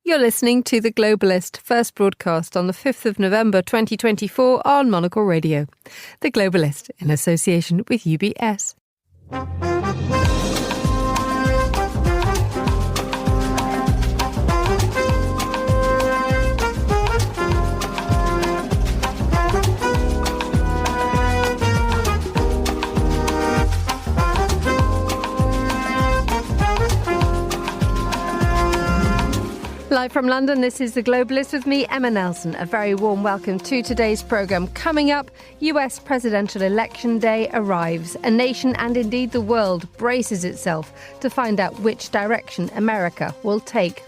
You're listening to The Globalist, first broadcast on the 5th of November 2024 on Monocle Radio. The Globalist, in association with UBS. Live from London, this is The Globalist with me, Emma Nelson. A very warm welcome to today's programme. Coming up, US presidential election day arrives. A nation and indeed the world braces itself to find out which direction America will take.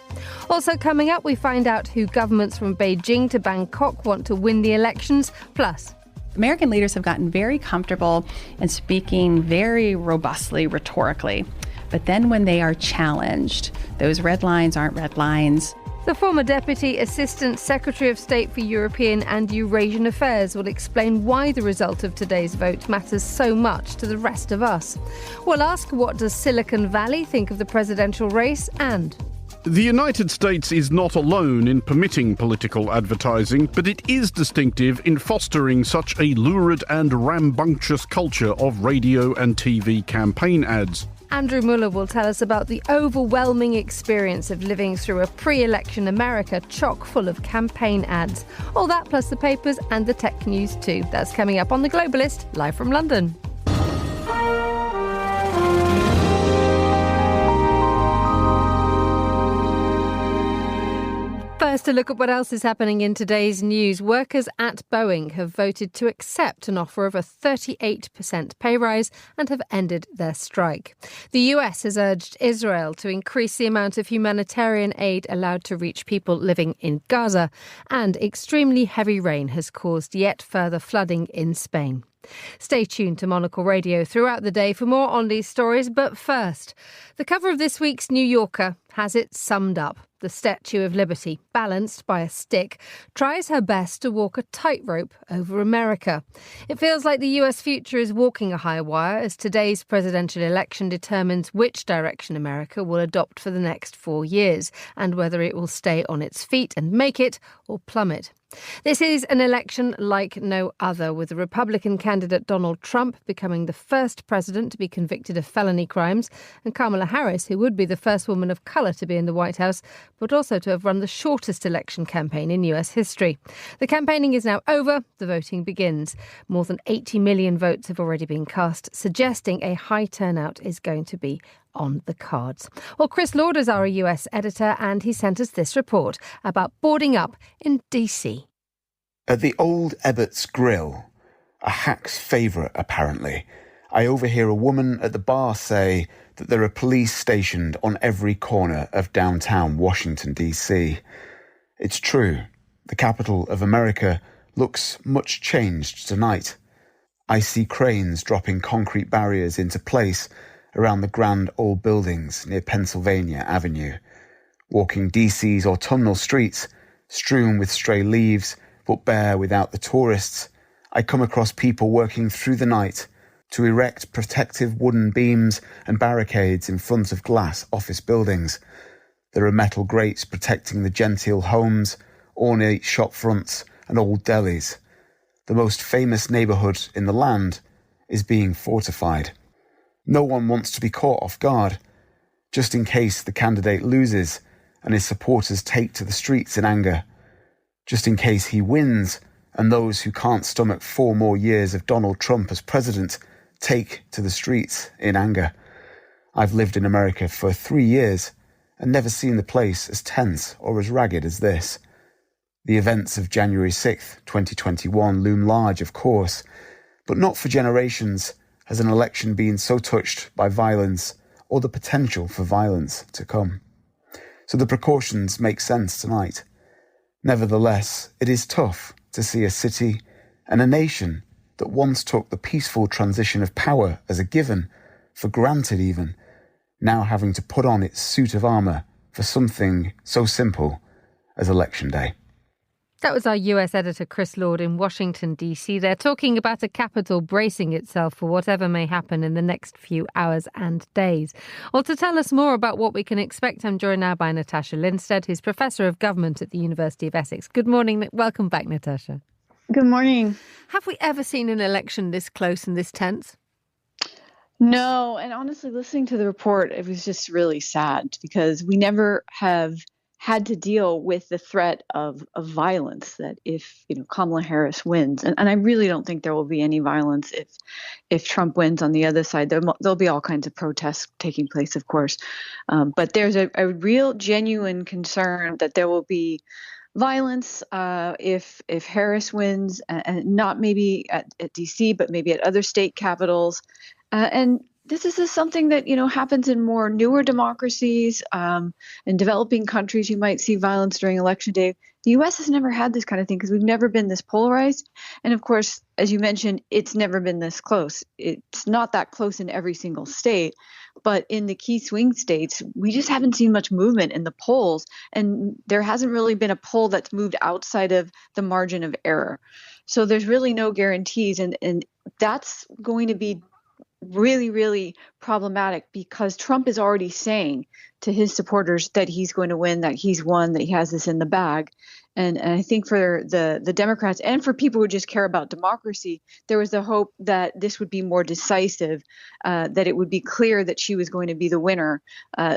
Also coming up, we find out who governments from Beijing to Bangkok want to win the elections. Plus, American leaders have gotten very comfortable in speaking very robustly, rhetorically. But then when they are challenged, those red lines aren't red lines. The former Deputy Assistant Secretary of State for European and Eurasian Affairs will explain why the result of today's vote matters so much to the rest of us. We'll ask, what does Silicon Valley think of the presidential race? And the United States is not alone in permitting political advertising, but it is distinctive in fostering such a lurid and rambunctious culture of radio and TV campaign ads. Andrew Mueller will tell us about the overwhelming experience of living through a pre-election America chock full of campaign ads. All that plus the papers and the tech news too. That's coming up on The Globalist, live from London. First, a look at what else is happening in today's news. Workers at Boeing have voted to accept an offer of a 38% pay rise and have ended their strike. The US has urged Israel to increase the amount of humanitarian aid allowed to reach people living in Gaza, and extremely heavy rain has caused yet further flooding in Spain. Stay tuned to Monocle Radio throughout the day for more on these stories. But first, the cover of this week's New Yorker has it summed up. The Statue of Liberty, balanced by a stick, tries her best to walk a tightrope over America. It feels like the US future is walking a high wire as today's presidential election determines which direction America will adopt for the next 4 years and whether it will stay on its feet and make it or plummet. This is an election like no other, with the Republican candidate Donald Trump becoming the first president to be convicted of felony crimes, and Kamala Harris, who would be the first woman of colour to be in the White House, but also to have run the shortest election campaign in US history. The campaigning is now over. The voting begins. More than 80 million votes have already been cast, suggesting a high turnout is going to be on the cards. Well, Chris Lord is our US editor, and he sent us this report about boarding up in DC. At the old Ebbert's Grill, a hack's favourite apparently, I overhear a woman at the bar say that there are police stationed on every corner of downtown Washington, DC. It's true. The capital of America looks much changed tonight. I see cranes dropping concrete barriers into place around the grand old buildings near Pennsylvania Avenue. Walking DC's autumnal streets, strewn with stray leaves but bare without the tourists, I come across people working through the night to erect protective wooden beams and barricades in front of glass office buildings. There are metal grates protecting the genteel homes, ornate shop fronts and old delis. The most famous neighbourhood in the land is being fortified. No one wants to be caught off guard, just in case the candidate loses and his supporters take to the streets in anger, just in case he wins and those who can't stomach 4 more years of Donald Trump as president take to the streets in anger. I've lived in America for 3 years and never seen the place as tense or as ragged as this. The events of January 6th, 2021 loom large, of course, but not for generations has an election been so touched by violence or the potential for violence to come. So the precautions make sense tonight. Nevertheless, it is tough to see a city and a nation that once took the peaceful transition of power as a given, for granted even, now having to put on its suit of armour for something so simple as Election Day. That was our US editor, Chris Lord, in Washington, D.C. They're talking about a capital bracing itself for whatever may happen in the next few hours and days. Well, to tell us more about what we can expect, I'm joined now by Natasha Linstead, who's Professor of Government at the University of Essex. Good morning. Welcome back, Natasha. Good morning. Have we ever seen an election this close and this tense? No, and honestly, listening to the report, it was just really sad because we never have had to deal with the threat of violence that if Kamala Harris wins, and I really don't think there will be any violence if Trump wins on the other side. There'll be all kinds of protests taking place, of course, but there's a real genuine concern that there will be violence if Harris wins, and not maybe at DC, but maybe at other state capitals, and this is something that happens in more newer democracies. In developing countries, you might see violence during election day. The U.S. has never had this kind of thing because we've never been this polarized. And of course, as you mentioned, it's never been this close. It's not that close in every single state, but in the key swing states, we just haven't seen much movement in the polls. And there hasn't really been a poll that's moved outside of the margin of error. So there's really no guarantees. And that's going to be really, really problematic because Trump is already saying to his supporters that he's going to win, that he's won, that he has this in the bag. And I think for the Democrats and for people who just care about democracy, there was the hope that this would be more decisive, that it would be clear that she was going to be the winner,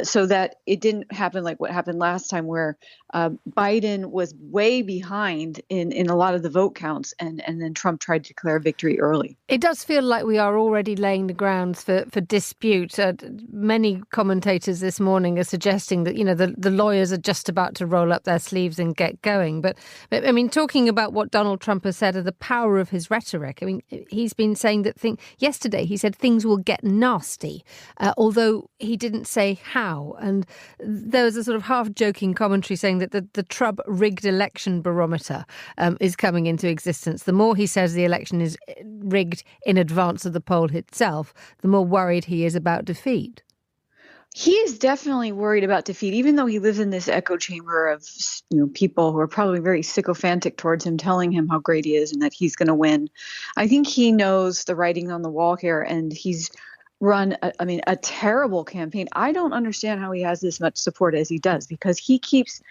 so that it didn't happen like what happened last time where Biden was way behind in a lot of the vote counts and then Trump tried to declare victory early. It does feel like we are already laying the grounds for dispute. Many commentators this morning are suggesting that, the lawyers are just about to roll up their sleeves and get going. But I mean, talking about what Donald Trump has said of the power of his rhetoric, I mean, he's been saying that yesterday he said things will get nasty, although he didn't say how. And there was a sort of half-joking commentary saying that the Trump rigged election barometer is coming into existence. The more he says the election is rigged in advance of the poll itself, the more worried he is about defeat. He is definitely worried about defeat, even though he lives in this echo chamber of people who are probably very sycophantic towards him, telling him how great he is and that he's going to win. I think he knows the writing on the wall here, and he's run a terrible campaign. I don't understand how he has this much support as he does, because he keeps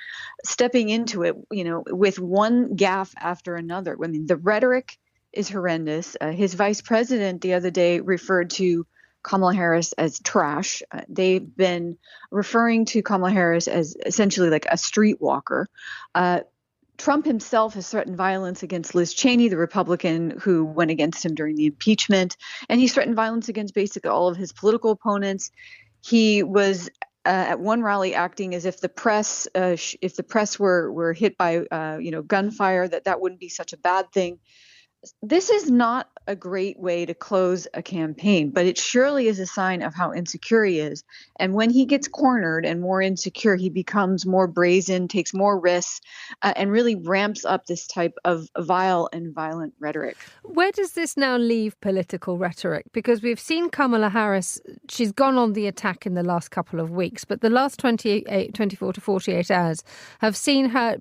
stepping into it, with one gaffe after another. I mean, the rhetoric is horrendous. His vice president the other day referred to Kamala Harris as trash. They've been referring to Kamala Harris as essentially like a streetwalker. Trump himself has threatened violence against Liz Cheney, the Republican who went against him during the impeachment, and he's threatened violence against basically all of his political opponents. He was at one rally acting as if the press were hit by gunfire, that wouldn't be such a bad thing. This is not a great way to close a campaign, but it surely is a sign of how insecure he is. And when he gets cornered and more insecure, he becomes more brazen, takes more risks, and really ramps up this type of vile and violent rhetoric. Where does this now leave political rhetoric? Because we've seen Kamala Harris, she's gone on the attack in the last couple of weeks, but the last 24 to 48 hours have seen her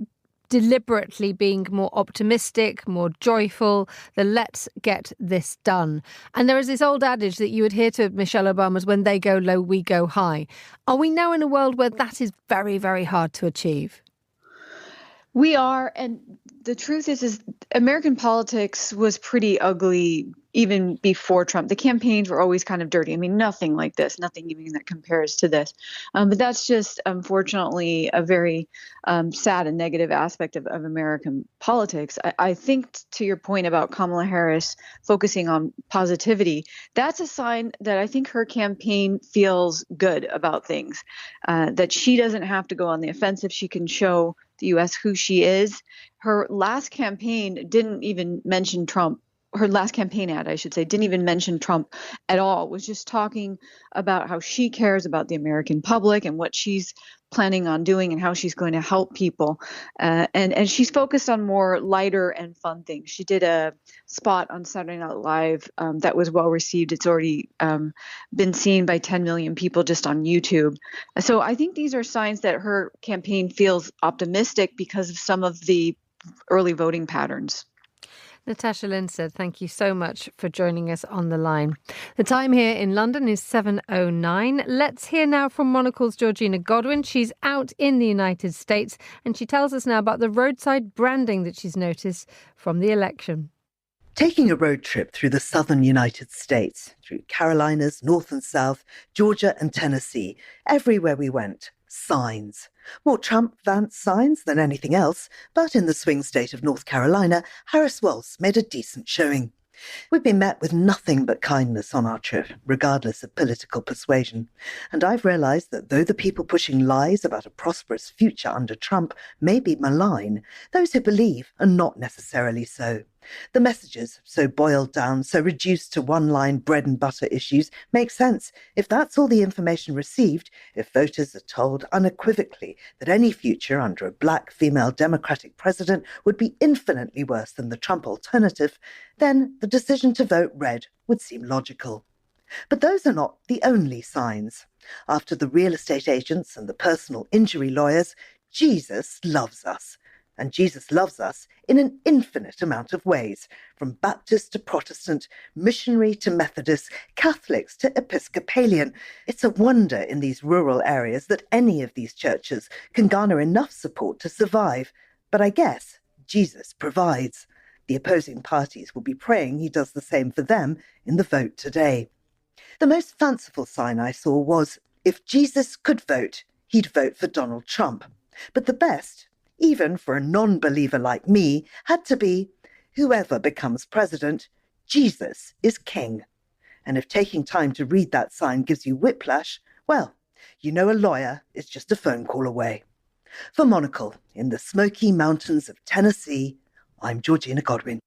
deliberately being more optimistic, more joyful, the let's get this done. And there is this old adage that you would hear to Michelle Obama's, when they go low, we go high. Are we now in a world where that is very, very hard to achieve? We are, and the truth is American politics was pretty ugly even before Trump. The campaigns were always kind of dirty. I mean, nothing like this, nothing even that compares to this. But that's just, unfortunately, a very sad and negative aspect of American politics. I think, to your point about Kamala Harris focusing on positivity, that's a sign that I think her campaign feels good about things, that she doesn't have to go on the offensive. She can show the U.S. who she is. Her last campaign didn't even mention Trump. Her last campaign ad, I should say, didn't even mention Trump at all. Was just talking about how she cares about the American public and what she's planning on doing and how she's going to help people. And she's focused on more lighter and fun things. She did a spot on Saturday Night Live that was well received. It's already been seen by 10 million people just on YouTube. So I think these are signs that her campaign feels optimistic because of some of the early voting patterns. Natasha Linstead, thank you so much for joining us on the line. The time here in London is 7:09. Let's hear now from Monocle's Georgina Godwin. She's out in the United States and she tells us now about the roadside branding that she's noticed from the election. Taking a road trip through the southern United States, through Carolinas, North and South, Georgia and Tennessee, everywhere we went, signs. More Trump-Vance signs than anything else, but in the swing state of North Carolina, Harris-Walz made a decent showing. We've been met with nothing but kindness on our trip, regardless of political persuasion. And I've realised that though the people pushing lies about a prosperous future under Trump may be malign, those who believe are not necessarily so. The messages, so boiled down, so reduced to one-line bread-and-butter issues, make sense if that's all the information received, if voters are told unequivocally that any future under a black female Democratic president would be infinitely worse than the Trump alternative, then the decision to vote red would seem logical. But those are not the only signs. After the real estate agents and the personal injury lawyers, Jesus loves us. And Jesus loves us in an infinite amount of ways, from Baptist to Protestant, missionary to Methodist, Catholics to Episcopalian. It's a wonder in these rural areas that any of these churches can garner enough support to survive. But I guess Jesus provides. The opposing parties will be praying he does the same for them in the vote today. The most fanciful sign I saw was, if Jesus could vote, he'd vote for Donald Trump. But the best, even for a non-believer like me, had to be, whoever becomes president, Jesus is king. And if taking time to read that sign gives you whiplash, well, you know a lawyer is just a phone call away. For Monocle, in the Smoky Mountains of Tennessee, I'm Georgina Godwin.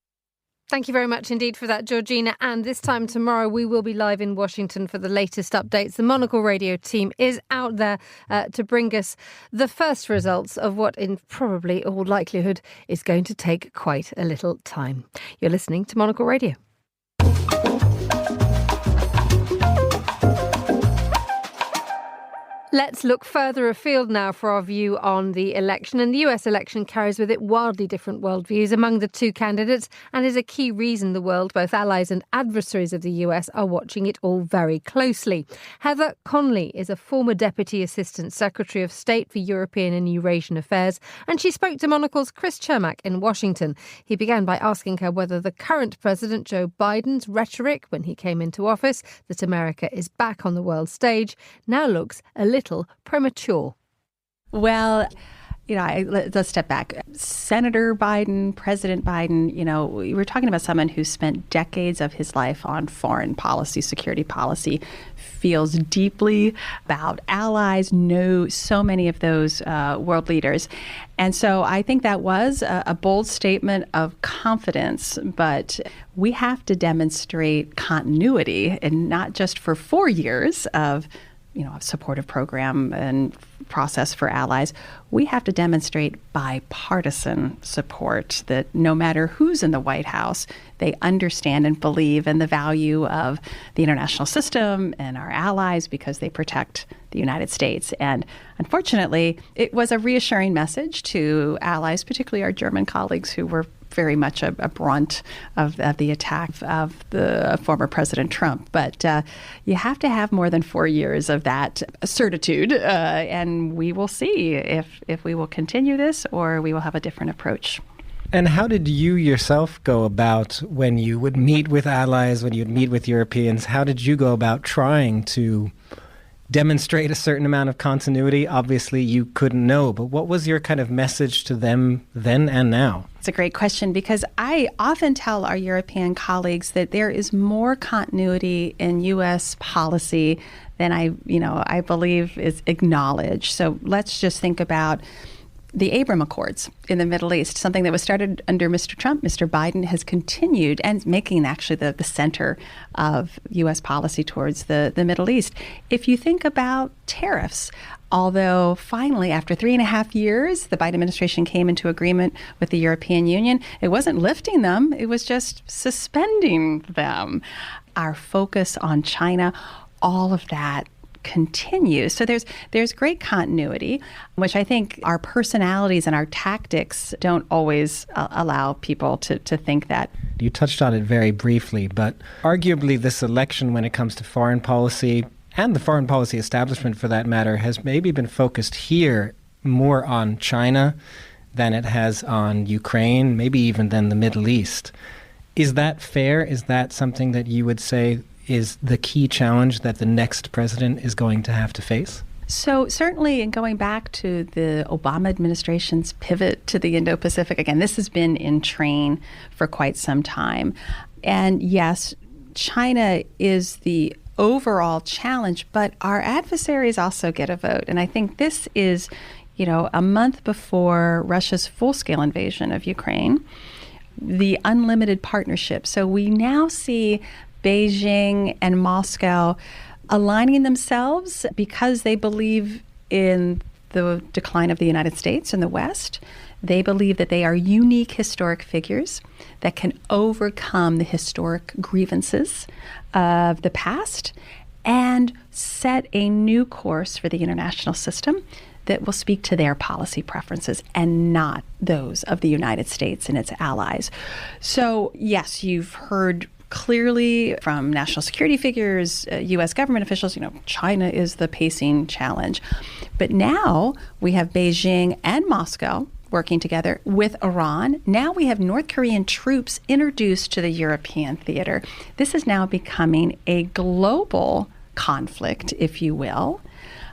Thank you very much indeed for that, Georgina. And this time tomorrow, we will be live in Washington for the latest updates. The Monocle Radio team is out there to bring us the first results of what, in probably all likelihood, is going to take quite a little time. You're listening to Monocle Radio. Let's look further afield now for our view on the election. And the US election carries with it wildly different worldviews among the two candidates and is a key reason the world, both allies and adversaries of the US, are watching it all very closely. Heather Conley is a former Deputy Assistant Secretary of State for European and Eurasian Affairs, and she spoke to Monocle's Chris Chermak in Washington. He began by asking her whether the current President Joe Biden's rhetoric when he came into office, that America is back on the world stage, now looks a little premature. Well, let's step back. Senator Biden, President Biden, we're talking about someone who spent decades of his life on foreign policy, security policy, feels deeply about allies, knows so many of those world leaders. And so I think that was a bold statement of confidence, but we have to demonstrate continuity, and not just for 4 years of a supportive program and process for allies. We have to demonstrate bipartisan support, that no matter who's in the White House, they understand and believe in the value of the international system and our allies because they protect the United States. And unfortunately, it was a reassuring message to allies, particularly our German colleagues who were very much a brunt of the attack of the former President Trump. But you have to have more than 4 years of that certitude, and we will see if we will continue this or we will have a different approach. And how did you yourself go about when you would meet with allies, when you'd meet with Europeans? How did you go about trying to demonstrate a certain amount of continuity? Obviously, you couldn't know, but what was your kind of message to them then and now? It's a great question, because I often tell our European colleagues that there is more continuity in U.S. policy than I believe is acknowledged. So let's just think about the Abraham Accords in the Middle East, something that was started under Mr. Trump. Mr. Biden has continued and making actually the center of U.S. policy towards the Middle East. If you think about tariffs, although finally, after 3.5 years, the Biden administration came into agreement with the European Union, it wasn't lifting them, it was just suspending them. Our focus on China, all of that continues. So there's great continuity, which I think our personalities and our tactics don't always allow people to think that. You touched on it very briefly, but arguably this election, when it comes to foreign policy, and the foreign policy establishment for that matter, has maybe been focused here more on China than it has on Ukraine, maybe even than the Middle East. Is that fair? Is that something that you would say is the key challenge that the next president is going to have to face? So certainly, in going back to the Obama administration's pivot to the Indo-Pacific, again, this has been in train for quite some time. And yes, China is the overall challenge, but our adversaries also get a vote. And I think this is, a month before Russia's full-scale invasion of Ukraine, the unlimited partnership. So we now see Beijing and Moscow aligning themselves because they believe in the decline of the United States and the West. They believe that they are unique historic figures that can overcome the historic grievances of the past and set a new course for the international system that will speak to their policy preferences and not those of the United States and its allies. So, yes, you've heard clearly from national security figures, U.S. government officials, China is the pacing challenge. But now we have Beijing and Moscow working together with Iran. Now we have North Korean troops introduced to the European theater. This is now becoming a global conflict, if you will,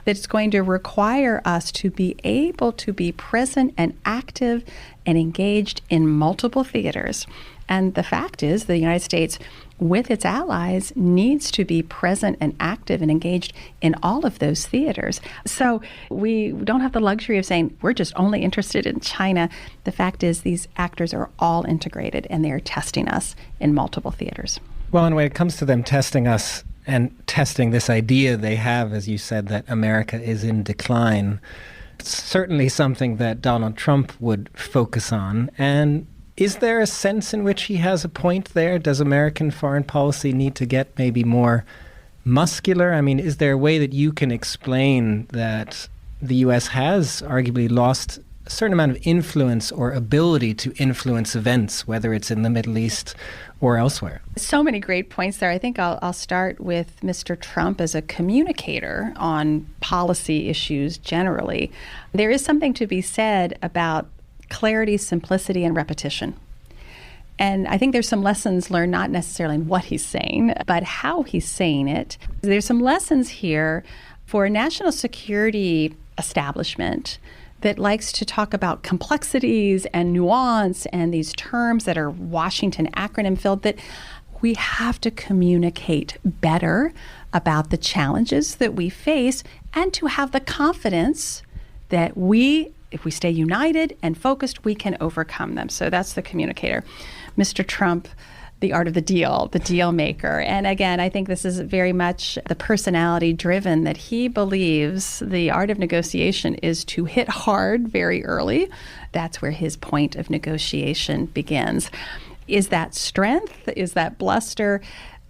that's going to require us to be able to be present and active and engaged in multiple theaters. And the fact is, the United States, with its allies, needs to be present and active and engaged in all of those theaters. So we don't have the luxury of saying, we're just only interested in China. The fact is, these actors are all integrated, and they are testing us in multiple theaters. Well, and when it comes to them testing us and testing this idea they have, as you said, that America is in decline, it's certainly something that Donald Trump would focus on. And is there a sense in which he has a point there? Does American foreign policy need to get maybe more muscular? I mean, is there a way that you can explain that the U.S. has arguably lost a certain amount of influence or ability to influence events, whether it's in the Middle East or elsewhere? So many great points there. I think I'll start with Mr. Trump as a communicator on policy issues generally. There is something to be said about clarity, simplicity, and repetition. And I think there's some lessons learned, not necessarily in what he's saying, but how he's saying it. There's some lessons here for a national security establishment that likes to talk about complexities and nuance and these terms that are Washington acronym filled, that we have to communicate better about the challenges that we face and to have the confidence that if we stay united and focused, we can overcome them. So that's the communicator. Mr. Trump, the art of the deal maker. And again, I think this is very much the personality driven, that he believes the art of negotiation is to hit hard very early. That's where his point of negotiation begins. Is that strength? Is that bluster?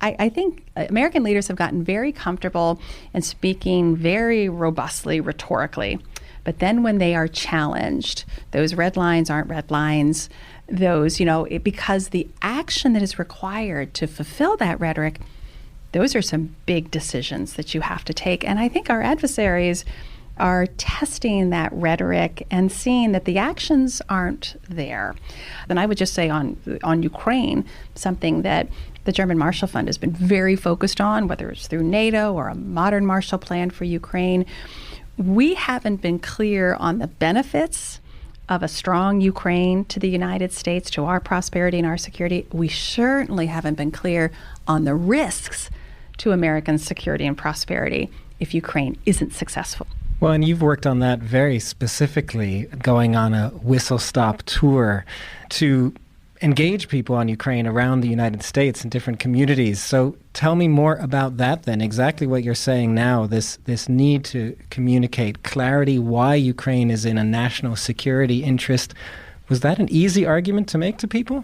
I think American leaders have gotten very comfortable in speaking very robustly, rhetorically. But then when they are challenged, those red lines aren't red lines. Because the action that is required to fulfill that rhetoric, those are some big decisions that you have to take. And I think our adversaries are testing that rhetoric and seeing that the actions aren't there. Then I would just say on Ukraine, something that the German Marshall Fund has been very focused on, whether it's through NATO or a modern Marshall Plan for Ukraine, we haven't been clear on the benefits of a strong Ukraine to the United States, to our prosperity and our security. We certainly haven't been clear on the risks to American security and prosperity if Ukraine isn't successful. Well, and you've worked on that very specifically, going on a whistle-stop tour to engage people on Ukraine around the United States in different communities. So tell me more about that then, exactly what you're saying now, this need to communicate clarity, why Ukraine is in a national security interest. Was that an easy argument to make to people?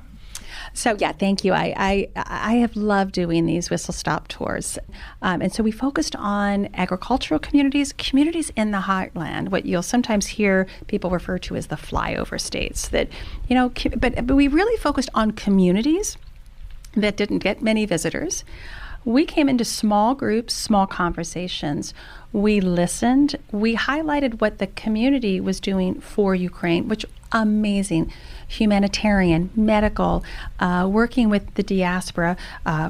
So, yeah, thank you. I have loved doing these whistle-stop tours. And so we focused on agricultural communities in the heartland, what you'll sometimes hear people refer to as the flyover states. That, but we really focused on communities that didn't get many visitors. We came into small groups, small conversations. We listened. We highlighted what the community was doing for Ukraine, which amazing. Humanitarian, medical, working with the diaspora,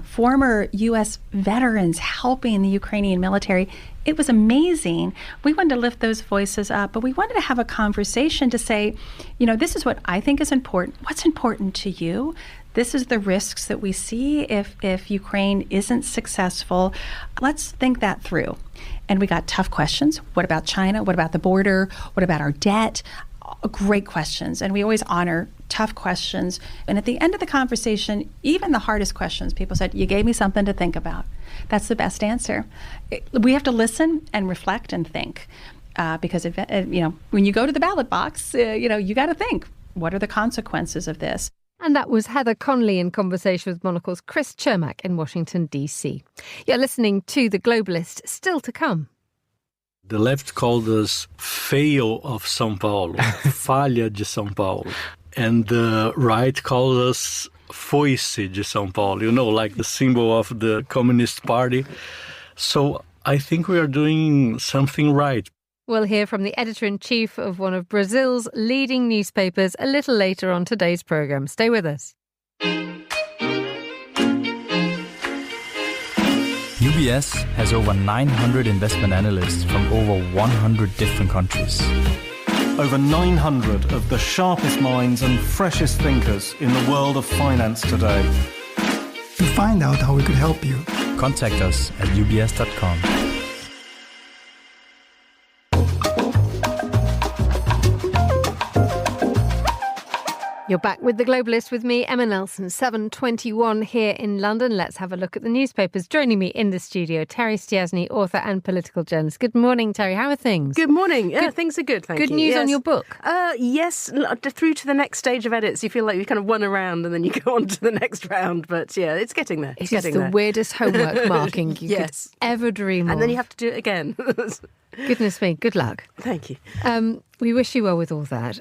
former U.S. veterans helping the Ukrainian military. It was amazing. We wanted to lift those voices up, but we wanted to have a conversation to say, this is what I think is important. What's important to you? This is the risks that we see if Ukraine isn't successful. Let's think that through. And we got tough questions. What about China? What about the border? What about our debt? Great questions. And we always honor tough questions. And at the end of the conversation, even the hardest questions, people said, you gave me something to think about. That's the best answer. We have to listen and reflect and think. Because, when you go to the ballot box, you got to think, what are the consequences of this? And that was Heather Conley in conversation with Monocle's Chris Chermak in Washington, D.C. You're listening to The Globalist, still to come. The left called us fail of São Paulo, falha de São Paulo. And the right called us foice de São Paulo, like the symbol of the Communist Party. So I think we are doing something right. We'll hear from the editor-in-chief of one of Brazil's leading newspapers a little later on today's programme. Stay with us. UBS has over 900 investment analysts from over 100 different countries. Over 900 of the sharpest minds and freshest thinkers in the world of finance today. To find out how we could help you, contact us at ubs.com. You're back with The Globalist with me, Emma Nelson, 7:21 here in London. Let's have a look at the newspapers. Joining me in the studio, Terry Stiasny, author and political journalist. Good morning, Terry. How are things? Good morning. Yeah, things are good, thank you. Good news on your book? Yes, through to the next stage of edits. You feel like you've kind of won a round and then you go on to the next round. But yeah, it's getting there. It is the weirdest homework marking you could ever dream of. And then you have to do it again. Goodness me, good luck. Thank you. We wish you well with all that.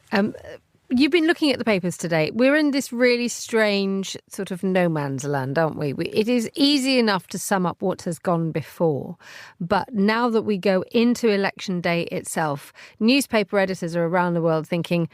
You've been looking at the papers today. We're in this really strange sort of no man's land, aren't we? It is easy enough to sum up what has gone before. But now that we go into election day itself, newspaper editors are around the world thinking,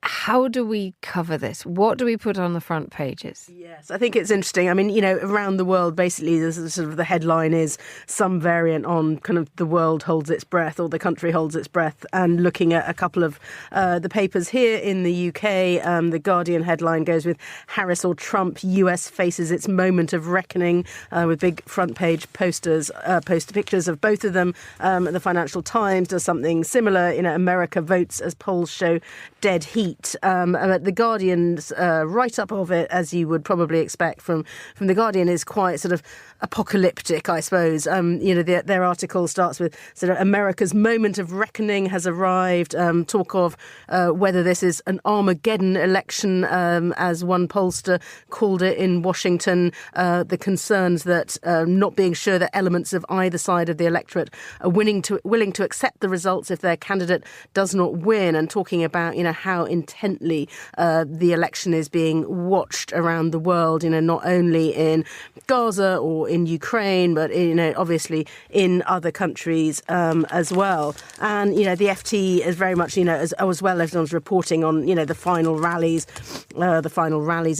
how do we cover this? What do we put on the front pages? Yes, I think it's interesting. I mean, around the world, basically, the headline is some variant on kind of the world holds its breath or the country holds its breath. And looking at a couple of the papers here in the UK, the Guardian headline goes with Harris or Trump, US faces its moment of reckoning, with big front page posters, poster pictures of both of them. The Financial Times does something similar. America votes as polls show dead heat. The Guardian's write-up of it, as you would probably expect from The Guardian, is quite sort of apocalyptic, I suppose. Their article starts with sort of America's moment of reckoning has arrived, talk of whether this is an Armageddon election, as one pollster called it in Washington, the concerns that not being sure that elements of either side of the electorate are willing to accept the results if their candidate does not win, and talking about, how intently the election is being watched around the world, not only in Gaza or in Ukraine, but obviously in other countries as well. And the FT is very much as well as everyone's reporting on the final rallies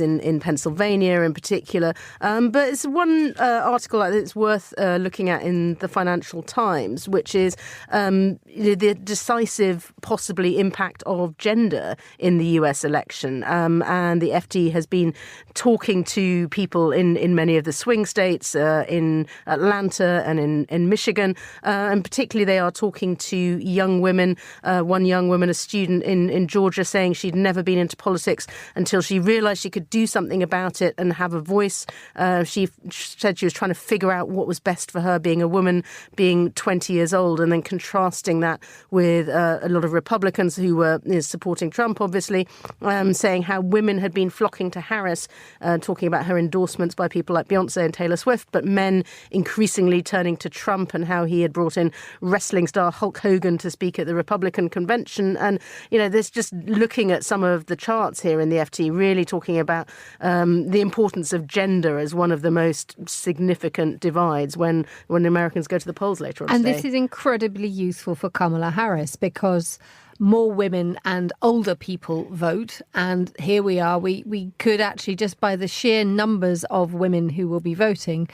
in Pennsylvania in particular. But it's one article that it's worth looking at in the Financial Times, which is the decisive possibly impact of gender in the US election. And the FT has been talking to people in many of the swing states, in Atlanta and in Michigan. And particularly they are talking to young women. One young woman, a student in Georgia, saying she'd never been into politics until she realised she could do something about it and have a voice. She said she was trying to figure out what was best for her being a woman, being 20 years old, and then contrasting that with a lot of Republicans who were supporting Trump Trump, obviously, saying how women had been flocking to Harris, talking about her endorsements by people like Beyonce and Taylor Swift, but men increasingly turning to Trump and how he had brought in wrestling star Hulk Hogan to speak at the Republican convention. And, there's just looking at some of the charts here in the FT, really talking about the importance of gender as one of the most significant divides when Americans go to the polls later on today. And this is incredibly useful for Kamala Harris because more women and older people vote. And here we are. We could actually, just by the sheer numbers of women who will be voting,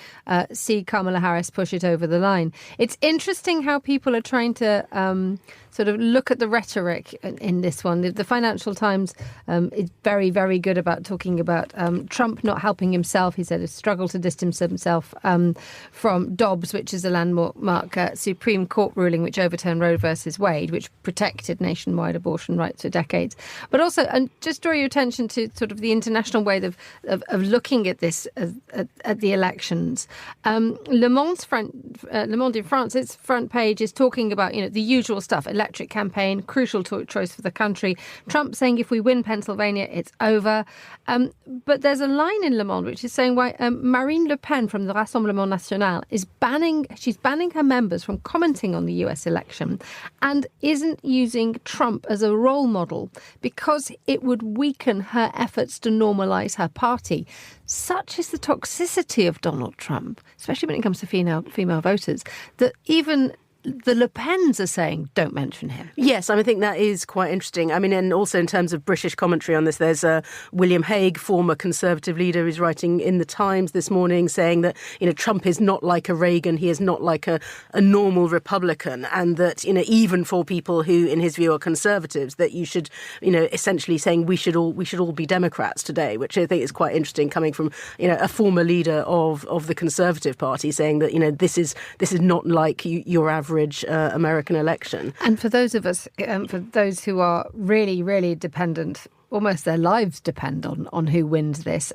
see Kamala Harris push it over the line. It's interesting how people are trying to sort of look at the rhetoric in this one. The Financial Times is very, very good about talking about Trump not helping himself. He said he struggled to distance himself from Dobbs, which is a landmark Supreme Court ruling which overturned Roe versus Wade, which protected nationwide abortion rights for decades. But also, and just draw your attention to sort of the international way of looking at this, at the elections. Le Monde in France, its front page is talking about, the usual stuff, electric campaign, crucial choice for the country. Trump saying if we win Pennsylvania, it's over. But there's a line in Le Monde which is saying why Marine Le Pen from the Rassemblement National is banning her members from commenting on the US election and isn't using Trump as a role model because it would weaken her efforts to normalise her party. Such is the toxicity of Donald Trump, especially when it comes to female voters, that even the Le Pens are saying, don't mention him. Yes, I think that is quite interesting. I mean, and also in terms of British commentary on this, there's William Hague, former Conservative leader, who's writing in the Times this morning saying that, Trump is not like a Reagan, he is not like a normal Republican, and that, even for people who, in his view, are Conservatives, that you should, essentially saying we should all be Democrats today, which I think is quite interesting coming from, a former leader of the Conservative Party saying that, this is not like your average American election. And for those of us, for those who are really, really dependent, almost their lives depend on who wins this.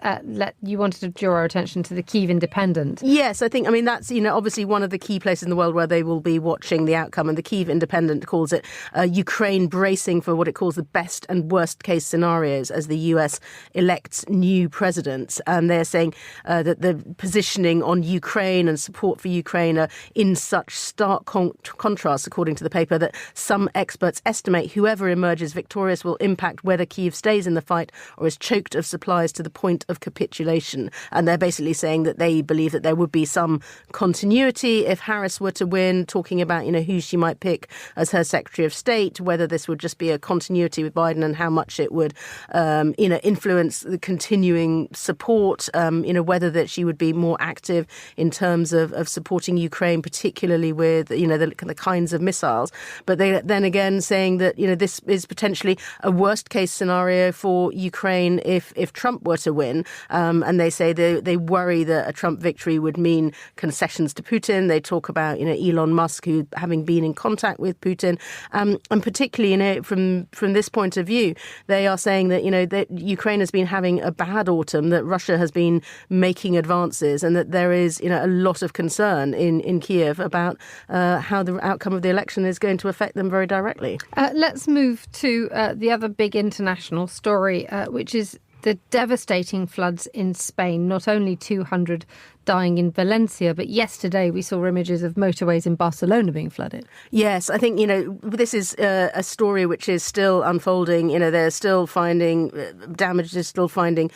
You wanted to draw our attention to the Kyiv Independent. Yes, I think, that's, obviously one of the key places in the world where they will be watching the outcome. And the Kyiv Independent calls it Ukraine bracing for what it calls the best and worst case scenarios as the US elects new president. And they're saying that the positioning on Ukraine and support for Ukraine are in such stark contrast, according to the paper, that some experts estimate whoever emerges victorious will impact whether Kyiv stays in the fight or is choked of supplies to the point of capitulation. And they're basically saying that they believe that there would be some continuity if Harris were to win, talking about, who she might pick as her Secretary of State, whether this would just be a continuity with Biden and how much it would, influence the continuing support, whether that she would be more active in terms of supporting Ukraine, particularly with, the kinds of missiles. But they then again saying that, this is potentially a worst case scenario for Ukraine if Trump were to win. And they say they worry that a Trump victory would mean concessions to Putin. They talk about, Elon Musk, who having been in contact with Putin. And particularly, from this point of view, they are saying that, that Ukraine has been having a bad autumn, that Russia has been making advances, and that there is, a lot of concern in Kiev about how the outcome of the election is going to affect them very directly. Let's move to the other big international story, which is the devastating floods in Spain. Not only 200 dying in Valencia, but yesterday we saw images of motorways in Barcelona being flooded. Yes, I think, this is a story which is still unfolding. They're still finding damage, they're still finding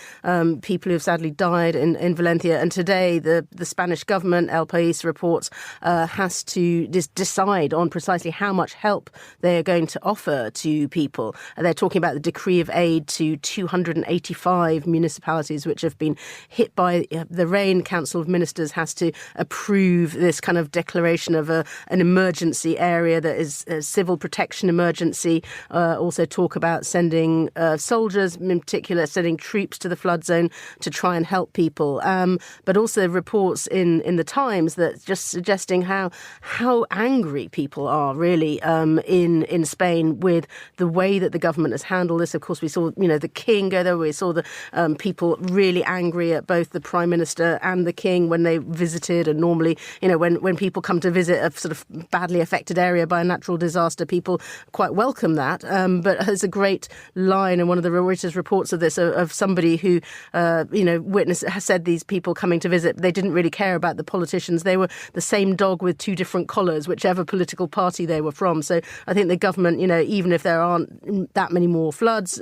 people who have sadly died in Valencia. And today the Spanish government, El País reports, has to decide on precisely how much help they are going to offer to people. They're talking about the decree of aid to 285 municipalities which have been hit by the rain. Council of Ministers has to approve this kind of declaration of an emergency area that is a civil protection emergency. Also talk about sending soldiers, in particular, sending troops to the flood zone to try and help people. But also reports in the Times that just suggesting how angry people are really in Spain with the way that the government has handled this. Of course, we saw the King go there. We saw the people really angry at both the Prime Minister and the King. king when they visited. And normally, when people come to visit a sort of badly affected area by a natural disaster, people quite welcome that. But there's a great line in one of the Reuters reports of this of somebody who, has said these people coming to visit, they didn't really care about the politicians. They were the same dog with two different collars, whichever political party they were from. So I think the government, even if there aren't that many more floods,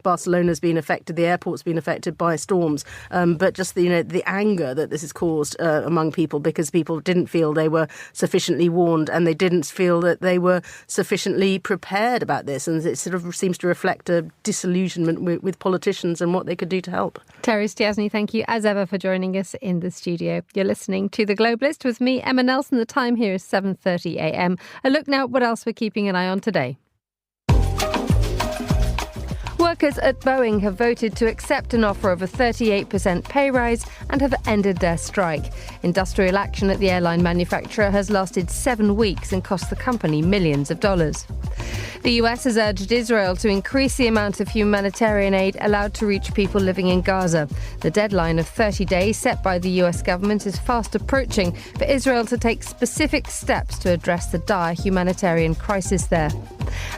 Barcelona's been affected, the airport's been affected by storms, but just the anger that this has caused among people, because people didn't feel they were sufficiently warned and they didn't feel that they were sufficiently prepared about this, and it sort of seems to reflect a disillusionment with politicians and what they could do to help. Terry Stiasny, thank you as ever for joining us in the studio. You're listening to The Globalist with me, Emma Nelson. The time here is 7:30 a.m. A look now at what else we're keeping an eye on today. Workers at Boeing have voted to accept an offer of a 38% pay rise and have ended their strike. Industrial action at the airline manufacturer has lasted 7 weeks and cost the company millions of dollars. The US has urged Israel to increase the amount of humanitarian aid allowed to reach people living in Gaza. The deadline of 30 days set by the US government is fast approaching for Israel to take specific steps to address the dire humanitarian crisis there.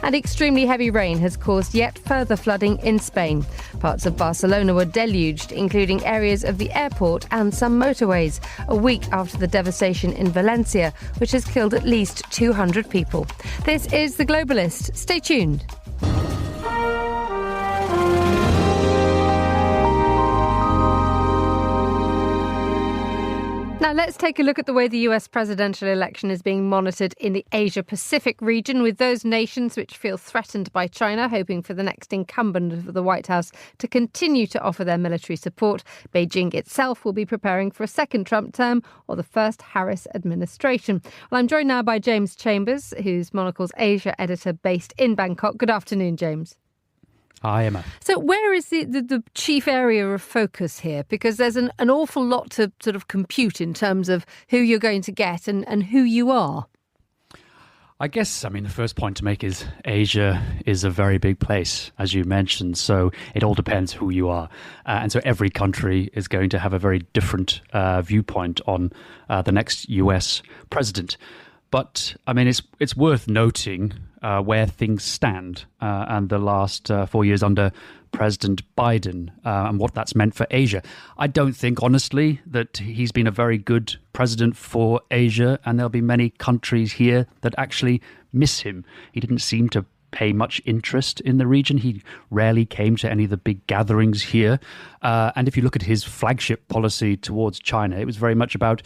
And extremely heavy rain has caused yet further flooding in Spain. Parts of Barcelona were deluged, including areas of the airport and some motorways, a week after the devastation in Valencia, which has killed at least 200 people. This is The Globalist. Stay tuned. Now let's take a look at the way the US presidential election is being monitored in the Asia-Pacific region, with those nations which feel threatened by China hoping for the next incumbent of the White House to continue to offer their military support. Beijing itself will be preparing for a second Trump term or the first Harris administration. Well, I'm joined now by James Chambers, who's Monocle's Asia editor based in Bangkok. Good afternoon, James. Hi, Emma. So where is the chief area of focus here? Because there's an awful lot to sort of compute in terms of who you're going to get and who you are. I guess, the first point to make is Asia is a very big place, as you mentioned. So it all depends who you are. And so every country is going to have a very different viewpoint on the next US president. But, it's worth noting where things stand and the last 4 years under President Biden and what that's meant for Asia. I don't think, honestly, that he's been a very good president for Asia, and there'll be many countries here that actually miss him. He didn't seem to pay much interest in the region. He rarely came to any of the big gatherings here. And if you look at his flagship policy towards China, it was very much about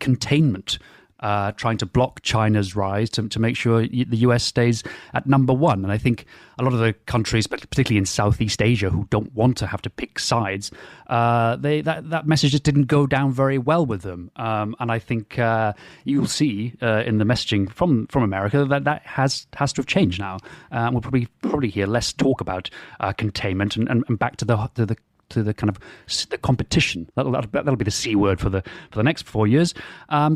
containment. Trying to block China's rise to make sure the US stays at number one. And I think a lot of the countries, particularly in Southeast Asia, who don't want to have to pick sides, that message just didn't go down very well with them. And I think you'll see in the messaging from America that has to have changed now. We'll probably hear less talk about containment and back to the kind of the competition. That'll be the C word for the next 4 years.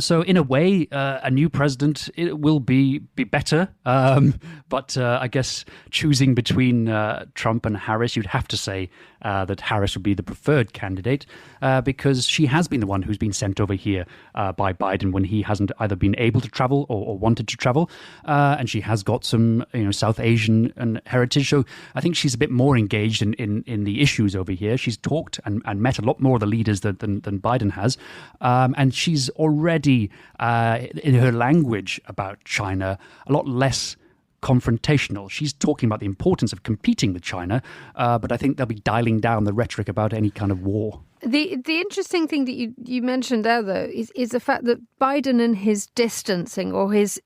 So in a way, a new president, it will be better. But I guess choosing between Trump and Harris, you'd have to say that Harris would be the preferred candidate because she has been the one who's been sent over here by Biden when he hasn't either been able to travel or wanted to travel. And she has got some South Asian heritage. So I think she's a bit more engaged in the issues over here. She's talked and met a lot more of the leaders than Biden has. And she's already, in her language about China, a lot less confrontational. She's talking about the importance of competing with China, but I think they'll be dialing down the rhetoric about any kind of war. The interesting thing that you mentioned there, though, is the fact that Biden and his distancing or his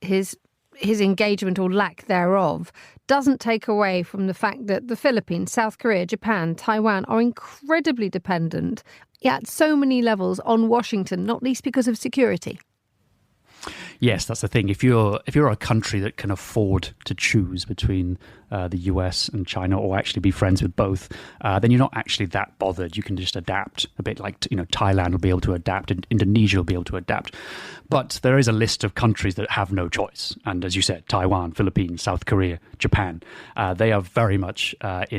engagement or lack thereof doesn't take away from the fact that the Philippines, South Korea, Japan, Taiwan are incredibly dependent at so many levels on Washington, not least because of security. Yes, that's the thing. If you're a country that can afford to choose between the US and China, or actually be friends with both, then you're not actually that bothered. You can just adapt a bit, like Thailand will be able to adapt, and Indonesia will be able to adapt. But there is a list of countries that have no choice, and as you said, Taiwan, Philippines, South Korea, Japan, they are very much on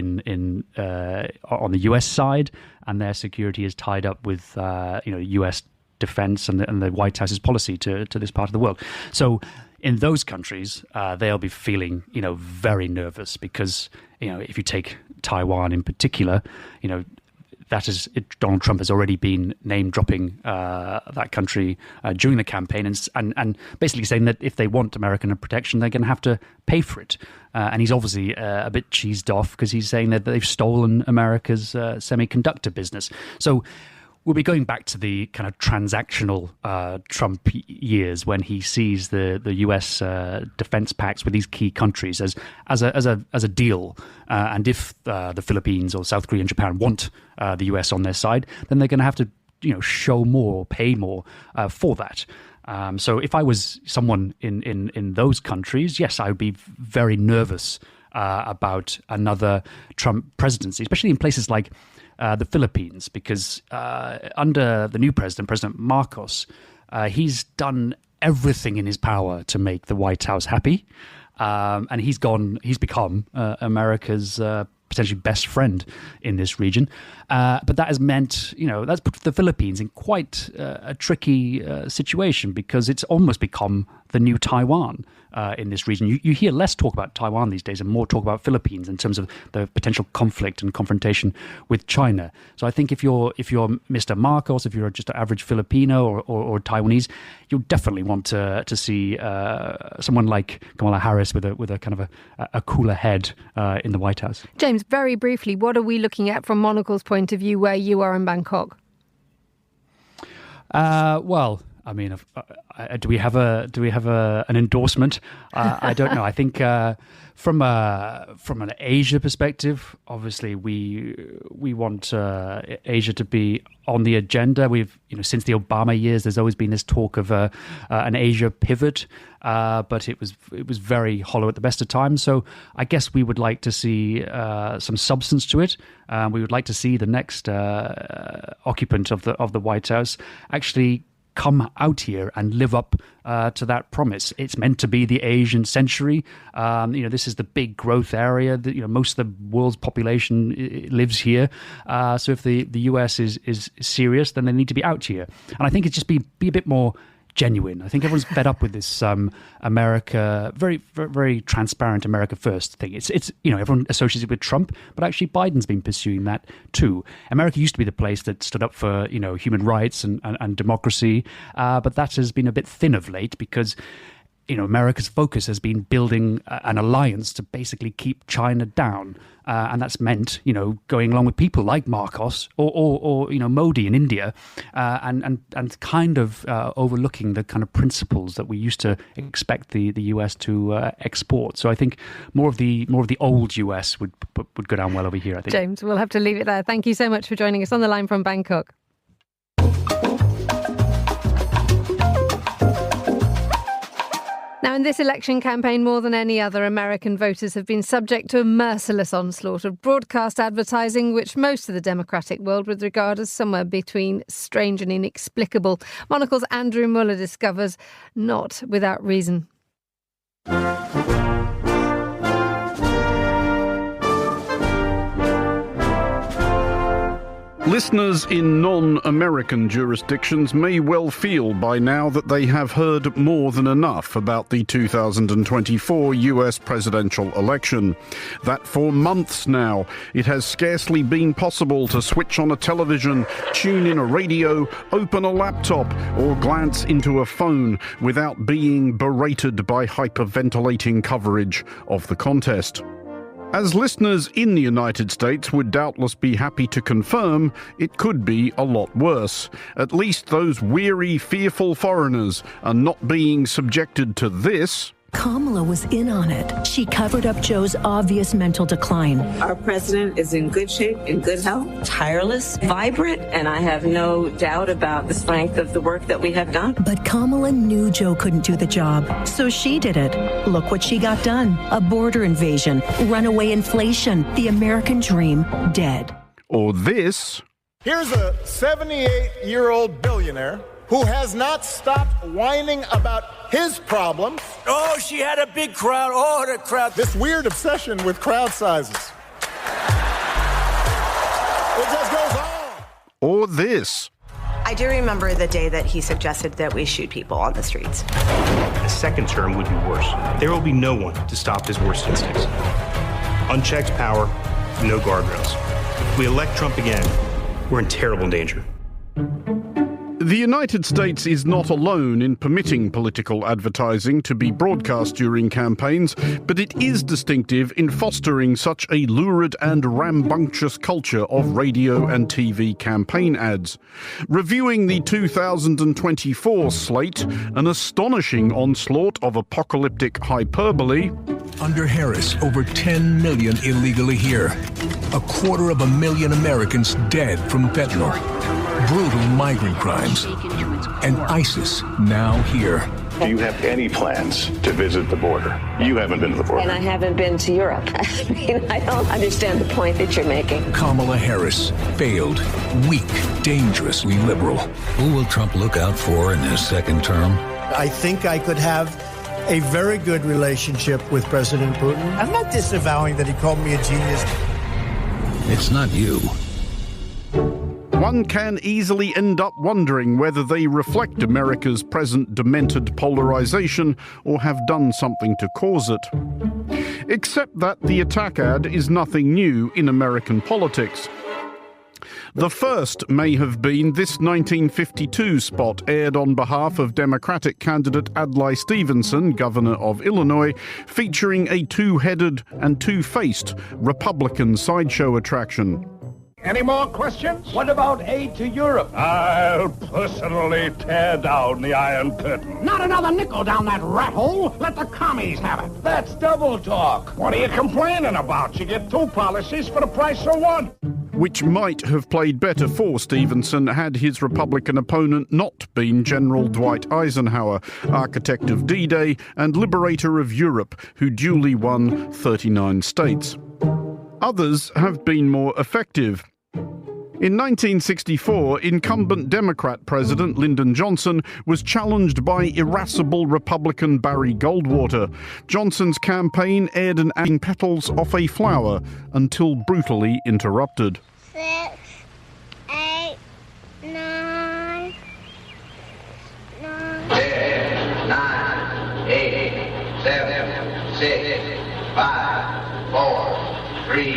the US side, and their security is tied up with US defense and the White House's policy to this part of the world. So in those countries, they'll be feeling, very nervous because, if you take Taiwan in particular, Donald Trump has already been name-dropping that country during the campaign and basically saying that if they want American protection, they're going to have to pay for it. And he's obviously a bit cheesed off because he's saying that they've stolen America's semiconductor business. So we'll be going back to the kind of transactional Trump years when he sees the US defense pacts with these key countries as a deal. And if the Philippines or South Korea and Japan want the US on their side, then they're going to have to show more, pay more for that. So if I was someone in those countries, yes, I would be very nervous about another Trump presidency, especially in places like the Philippines, because under the new President Marcos, he's done everything in his power to make the White House happy, and he's become America's potentially best friend in this region. But that has meant, that's put the Philippines in quite a tricky situation because it's almost become the new Taiwan in this region. You hear less talk about Taiwan these days and more talk about Philippines in terms of the potential conflict and confrontation with China. So I think if you're Mr. Marcos, if you're just an average Filipino or Taiwanese, you'll definitely want to see someone like Kamala Harris with a kind of a cooler head in the White House. James, very briefly, what are we looking at from Monocle's point of view where you are in Bangkok? Well, I mean, do we have an endorsement? I don't know. I think from an Asia perspective, obviously we want Asia to be on the agenda. We've since the Obama years, there's always been this talk of an Asia pivot, but it was very hollow at the best of times. So I guess we would like to see some substance to it. We would like to see the next occupant of the White House actually come out here and live up to that promise. It's meant to be the Asian century. This is the big growth area. Most of the world's population lives here. So if the US is serious, then they need to be out here. And I think it's just be a bit more genuine. I think everyone's fed up with this America, very, very, very transparent America first thing. It's everyone associates it with Trump, but actually Biden's been pursuing that too. America used to be the place that stood up for human rights and democracy, but that has been a bit thin of late because America's focus has been building an alliance to basically keep China down. And that's meant, going along with people like Marcos or Modi in India, and kind of overlooking the kind of principles that we used to expect the US to export. So I think more of the old US would go down well over here, I think. James, we'll have to leave it there. Thank you so much for joining us on the line from Bangkok. Now, in this election campaign, more than any other, American voters have been subject to a merciless onslaught of broadcast advertising, which most of the democratic world would regard as somewhere between strange and inexplicable. Monocle's Andrew Mueller discovers not without reason. Listeners in non-American jurisdictions may well feel by now that they have heard more than enough about the 2024 US presidential election. That for months now, it has scarcely been possible to switch on a television, tune in a radio, open a laptop, or glance into a phone without being berated by hyperventilating coverage of the contest. As listeners in the United States would doubtless be happy to confirm, it could be a lot worse. At least those weary, fearful foreigners are not being subjected to this. Kamala was in on it. She covered up Joe's obvious mental decline. Our president is in good shape, in good health, tireless, vibrant, and I have no doubt about the strength of the work that we have done. But Kamala knew Joe couldn't do the job, so she did it. Look what she got done. A border invasion, runaway inflation, the American dream dead. Or this. Here's a 78-year-old billionaire who has not stopped whining about his problems. Oh, she had a big crowd. Oh, the crowd. This weird obsession with crowd sizes. It just goes on. Or this. I do remember the day that he suggested that we shoot people on the streets. A second term would be worse. There will be no one to stop his worst instincts. Unchecked power, no guardrails. If we elect Trump again, we're in terrible danger. The United States is not alone in permitting political advertising to be broadcast during campaigns, but it is distinctive in fostering such a lurid and rambunctious culture of radio and TV campaign ads. Reviewing the 2024 slate, an astonishing onslaught of apocalyptic hyperbole. Under Harris, over 10 million illegally here. 250,000 Americans dead from fentanyl. Brutal migrant crimes. And ISIS now here. Do you have any plans to visit the border? You haven't been to the border. And I haven't been to Europe. I mean, I don't understand the point that you're making. Kamala Harris, failed, weak, dangerously liberal. Who will Trump look out for in his second term? I think I could have a very good relationship with President Putin. I'm not disavowing that he called me a genius. It's not you. One can easily end up wondering whether they reflect America's present demented polarization or have done something to cause it. Except that the attack ad is nothing new in American politics. The first may have been this 1952 spot aired on behalf of Democratic candidate Adlai Stevenson, governor of Illinois, featuring a two-headed and two-faced Republican sideshow attraction. Any more questions? What about aid to Europe? I'll personally tear down the Iron Curtain. Not another nickel down that rat hole. Let the commies have it. That's double talk. What are you complaining about? You get two policies for the price of one. Which might have played better for Stevenson had his Republican opponent not been General Dwight Eisenhower, architect of D-Day and liberator of Europe, who duly won 39 states. Others have been more effective. In 1964, incumbent Democrat President Lyndon Johnson was challenged by irascible Republican Barry Goldwater. Johnson's campaign aired an ad petals off a flower until brutally interrupted. 6, 8, 9, 10, 9, 8, 7, 6, 5, 4, 3,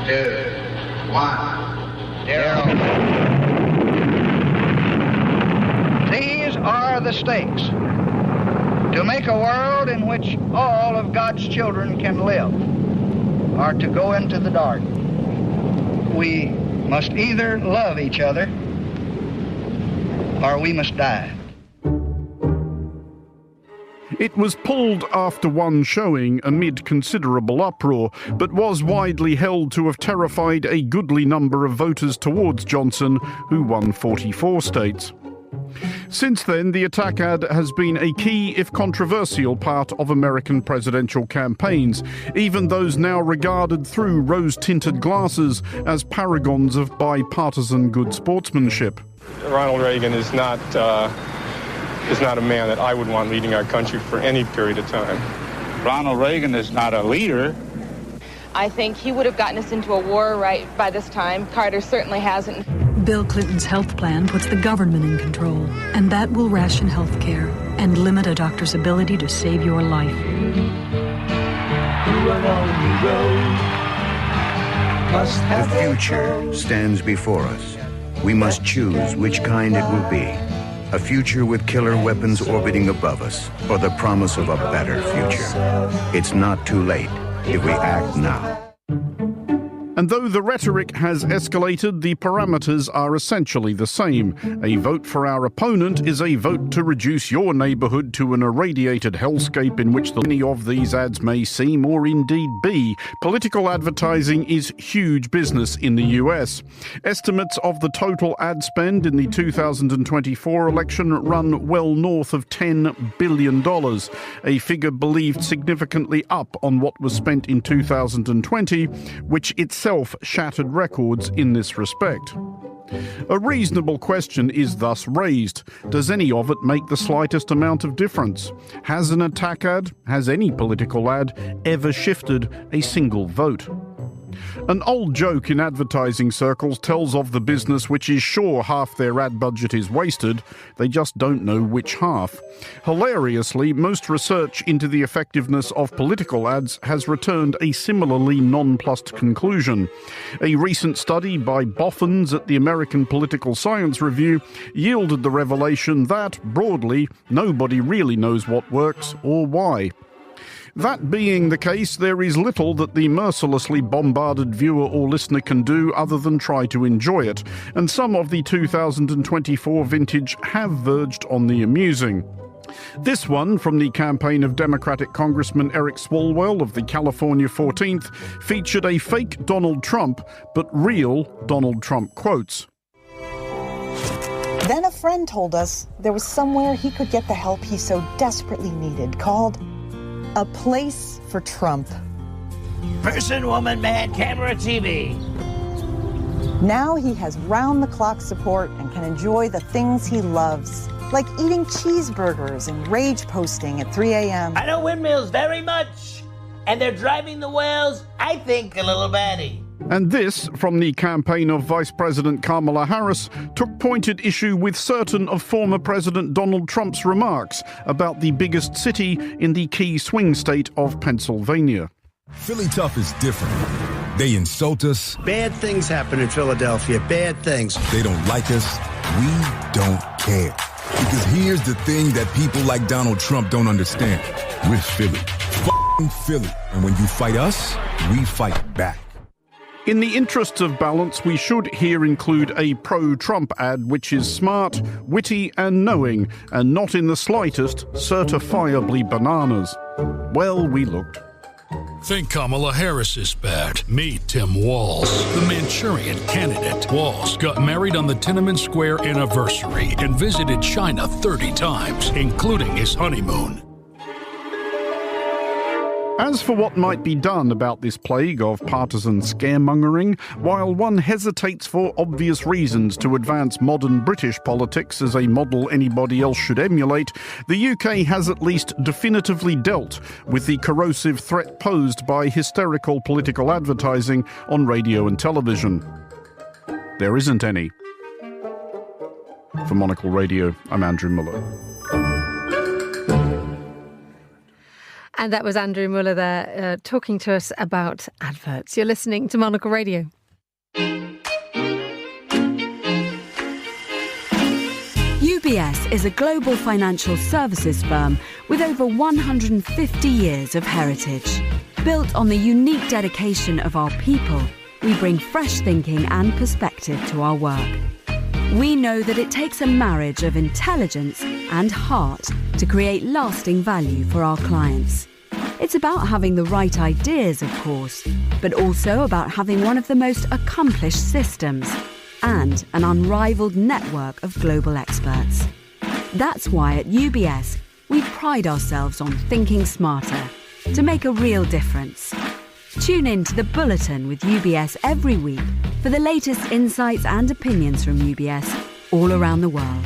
2, 1. These are the stakes. To make a world in which all of God's children can live, or to go into the dark. We must either love each other, or we must die. It was pulled after one showing amid considerable uproar, but was widely held to have terrified a goodly number of voters towards Johnson, who won 44 states. Since then, the attack ad has been a key, if controversial, part of American presidential campaigns, even those now regarded through rose-tinted glasses as paragons of bipartisan good sportsmanship. Ronald Reagan is not a man that I would want leading our country for any period of time. Ronald Reagan is not a leader. I think he would have gotten us into a war right by this time. Carter certainly hasn't. Bill Clinton's health plan puts the government in control, and that will ration health care and limit a doctor's ability to save your life. The future stands before us. We must choose which kind it will be. A future with killer weapons orbiting above us, or the promise of a better future. It's not too late if we act now. And though the rhetoric has escalated, the parameters are essentially the same. A vote for our opponent is a vote to reduce your neighbourhood to an irradiated hellscape in which many of these ads may seem or indeed be. Political advertising is huge business in the US. Estimates of the total ad spend in the 2024 election run well north of $10 billion, a figure believed significantly up on what was spent in 2020, which itself shattered records in this respect. A reasonable question is thus raised. Does any of it make the slightest amount of difference? Has an attack ad, has any political ad, ever shifted a single vote? An old joke in advertising circles tells of the business which is sure half their ad budget is wasted, they just don't know which half. Hilariously, most research into the effectiveness of political ads has returned a similarly nonplussed conclusion. A recent study by Boffins at the American Political Science Review yielded the revelation that, broadly, nobody really knows what works or why. That being the case, there is little that the mercilessly bombarded viewer or listener can do other than try to enjoy it, and some of the 2024 vintage have verged on the amusing. This one, from the campaign of Democratic Congressman Eric Swalwell of the California 14th, featured a fake Donald Trump, but real Donald Trump quotes. Then a friend told us there was somewhere he could get the help he so desperately needed, called A Place for Trump. Person, woman, man, camera, TV. Now he has round-the-clock support and can enjoy the things he loves, like eating cheeseburgers and rage posting at 3 a.m. I know windmills very much, and they're driving the whales, I think, a little batty. And this, from the campaign of Vice President Kamala Harris, took pointed issue with certain of former President Donald Trump's remarks about the biggest city in the key swing state of Pennsylvania. Philly Tough is different. They insult us. Bad things happen in Philadelphia. Bad things. They don't like us. We don't care. Because here's the thing that people like Donald Trump don't understand. We're Philly. F***ing Philly. And when you fight us, we fight back. In the interests of balance, we should here include a pro-Trump ad which is smart, witty and knowing, and not in the slightest certifiably bananas. Well, we looked. Think Kamala Harris is bad. Meet Tim Walz, the Manchurian candidate. Walz got married on the Tiananmen Square anniversary and visited China 30 times, including his honeymoon. As for what might be done about this plague of partisan scaremongering, while one hesitates for obvious reasons to advance modern British politics as a model anybody else should emulate, the UK has at least definitively dealt with the corrosive threat posed by hysterical political advertising on radio and television. There isn't any. For Monocle Radio, I'm Andrew Mueller. And that was Andrew Mueller there talking to us about adverts. You're listening to Monocle Radio. UBS is a global financial services firm with over 150 years of heritage. Built on the unique dedication of our people, we bring fresh thinking and perspective to our work. We know that it takes a marriage of intelligence and heart to create lasting value for our clients. It's about having the right ideas, of course, but also about having one of the most accomplished systems and an unrivaled network of global experts. That's why at UBS, we pride ourselves on thinking smarter to make a real difference. Tune in to The Bulletin with UBS every week for the latest insights and opinions from UBS all around the world.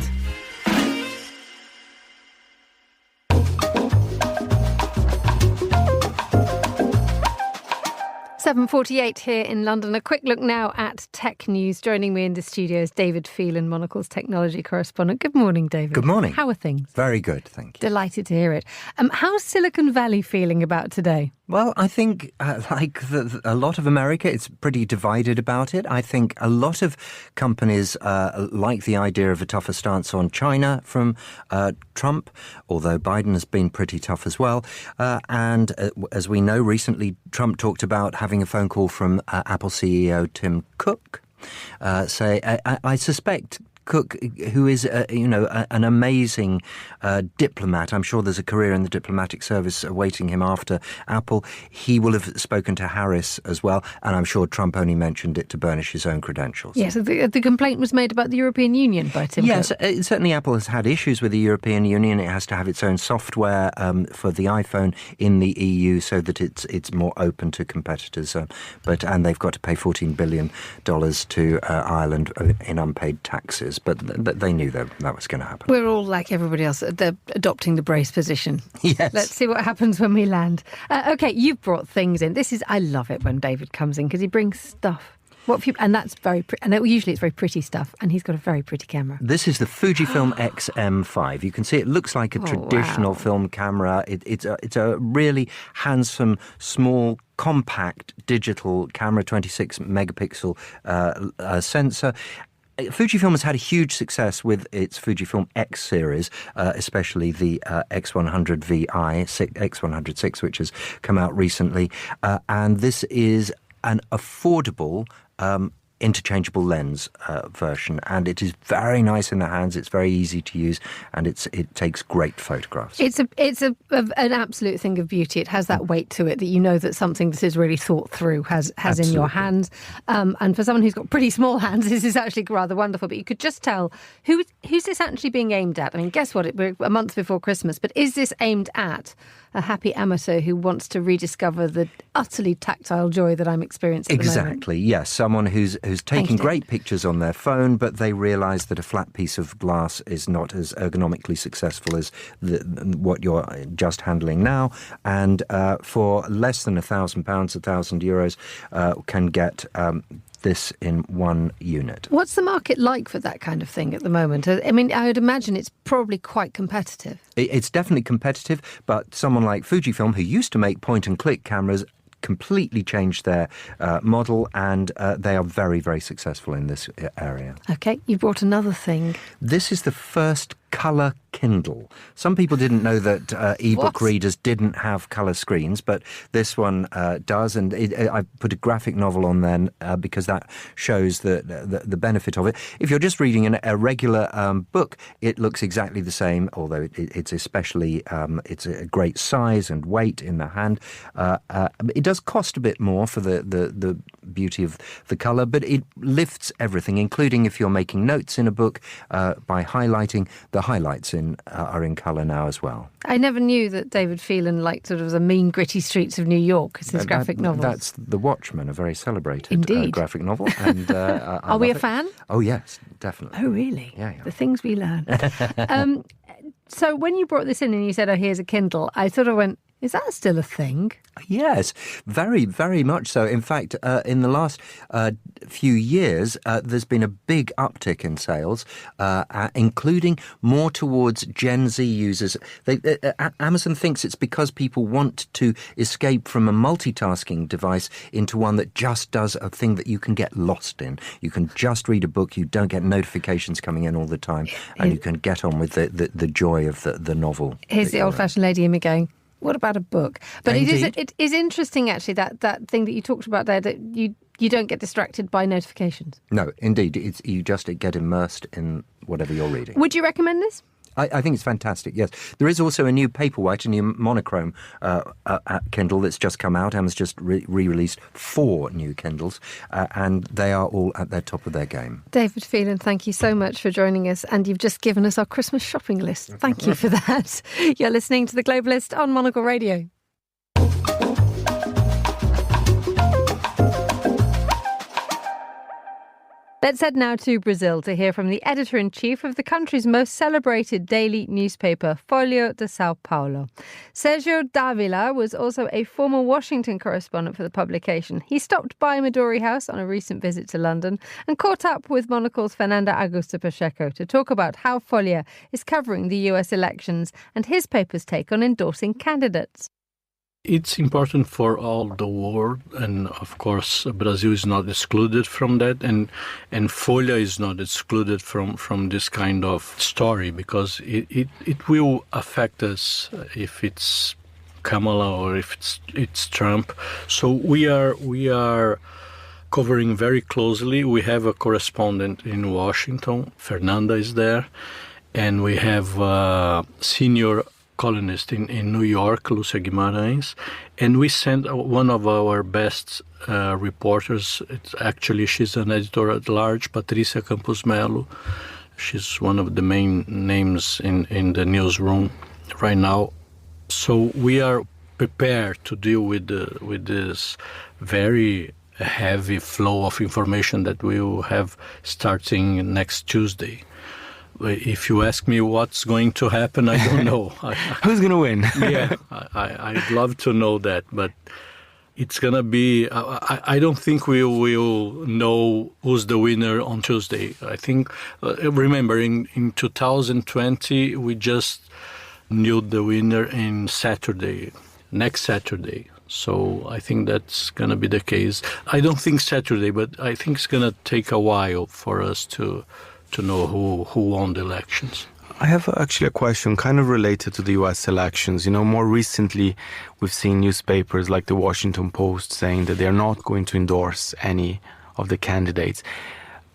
7:48 here in London. A quick look now at tech news. Joining me in the studio is David Phelan, Monocle's technology correspondent. Good morning, David. Good morning. How are things? Very good, thank you. Delighted to hear it. How's Silicon Valley feeling about today? Well, I think, a lot of America, it's pretty divided about it. I think a lot of companies like the idea of a tougher stance on China from Trump, although Biden has been pretty tough as well. And as we know, recently Trump talked about having a phone call from Apple CEO Tim Cook. I suspect Cook, who is, an amazing diplomat. I'm sure there's a career in the diplomatic service awaiting him after Apple. He will have spoken to Harris as well, and I'm sure Trump only mentioned it to burnish his own credentials. Yes, the complaint was made about the European Union by Tim Cook. Yes, certainly Apple has had issues with the European Union. It has to have its own software for the iPhone in the EU so that it's more open to competitors. And they've got to pay $14 billion to Ireland in unpaid taxes. years, but they knew that was going to happen. We're all like everybody else. They're adopting the brace position. Yes. Let's see what happens when we land. OK, you've brought things in. I love it when David comes in because he brings stuff. And that's very pretty. And usually it's very pretty stuff. And he's got a very pretty camera. This is the Fujifilm XM5. You can see it looks like a traditional film camera. It's a really handsome, small, compact digital camera, 26 megapixel sensor. Fujifilm has had a huge success with its Fujifilm X series, especially the X100 VI, X100 which has come out recently. And this is an affordable interchangeable lens version, and it is very nice in the hands. It's very easy to use, and it takes great photographs. It's an absolute thing of beauty. It has that weight to it that you know that something that is really thought through has in your hands. And for someone who's got pretty small hands, this is actually rather wonderful. But you could just tell who's this actually being aimed at. I mean, guess what? We're a month before Christmas, but is this aimed at a happy amateur who wants to rediscover the utterly tactile joy that I'm experiencing at the moment? Exactly, yes. Someone who's taking great pictures on their phone, but they realise that a flat piece of glass is not as ergonomically successful as what you're just handling now. And for less than £1,000, €1,000, can get this in one unit. What's the market like for that kind of thing at the moment? I mean, I would imagine it's probably quite competitive. It's definitely competitive, but someone like Fujifilm, who used to make point-and-click cameras, completely changed their model, and they are very, very successful in this area. OK, you brought another thing. This is the first colour Kindle. Some people didn't know that e-book readers didn't have colour screens, but this one does, and I put a graphic novel on there because that shows the benefit of it. If you're just reading a regular book, it looks exactly the same, although it's especially it's a great size and weight in the hand. It does cost a bit more for the beauty of the colour, but it lifts everything, including if you're making notes in a book by highlighting. The highlights are in colour now as well. I never knew that David Phelan liked sort of the mean, gritty streets of New York as his graphic novels. That's The Watchmen, a very celebrated graphic novel. And are we a fan? Oh, yes, definitely. Oh, really? Yeah. The things we learn. So when you brought this in and you said, oh, here's a Kindle, I sort of went, is that still a thing? Yes, very, very much so. In fact, in the last few years, there's been a big uptick in sales, including more towards Gen Z users. Amazon thinks it's because people want to escape from a multitasking device into one that just does a thing that you can get lost in. You can just read a book, you don't get notifications coming in all the time, and you can get on with the joy of the novel. Here's the old-fashioned lady in me going, what about a book? But it is interesting, actually, that thing that you talked about there, that you don't get distracted by notifications. No, indeed. You just get immersed in whatever you're reading. Would you recommend this? I think it's fantastic, yes. There is also a new Paperwhite, a new monochrome Kindle that's just come out. Amazon's just re-released 4 new Kindles, and they are all at their top of their game. David Phelan, thank you so much for joining us, and you've just given us our Christmas shopping list. Thank you for that. You're listening to The Globalist on Monocle Radio. Let's head now to Brazil to hear from the editor-in-chief of the country's most celebrated daily newspaper, Folha de São Paulo. Sergio Dávila was also a former Washington correspondent for the publication. He stopped by Midori House on a recent visit to London and caught up with Monocle's Fernanda Augusta Pacheco to talk about how Folha is covering the US elections and his paper's take on endorsing candidates. It's important for all the world, and of course Brazil is not excluded from that, and Folha is not excluded from this kind of story, because it will affect us if it's Kamala or if it's Trump. So we are covering very closely. We have a correspondent in Washington, Fernanda is there, and we have a senior columnist in New York, Lúcia Guimarães, and we sent one of our best reporters. She's an editor at large, Patrícia Campos Melo. She's one of the main names in the newsroom right now. So we are prepared to deal with this very a heavy flow of information that we will have starting next Tuesday. If you ask me what's going to happen, I don't know. Who's going to win? Yeah, I'd love to know that, but it's going to be... I don't think we will know who's the winner on Tuesday. I think, remember, in 2020, we just knew the winner next Saturday. So I think that's going to be the case. I don't think Saturday, but I think it's going to take a while for us to know who won the elections. I have actually a question kind of related to the U.S. elections. More recently, we've seen newspapers like the Washington Post saying that they're not going to endorse any of the candidates.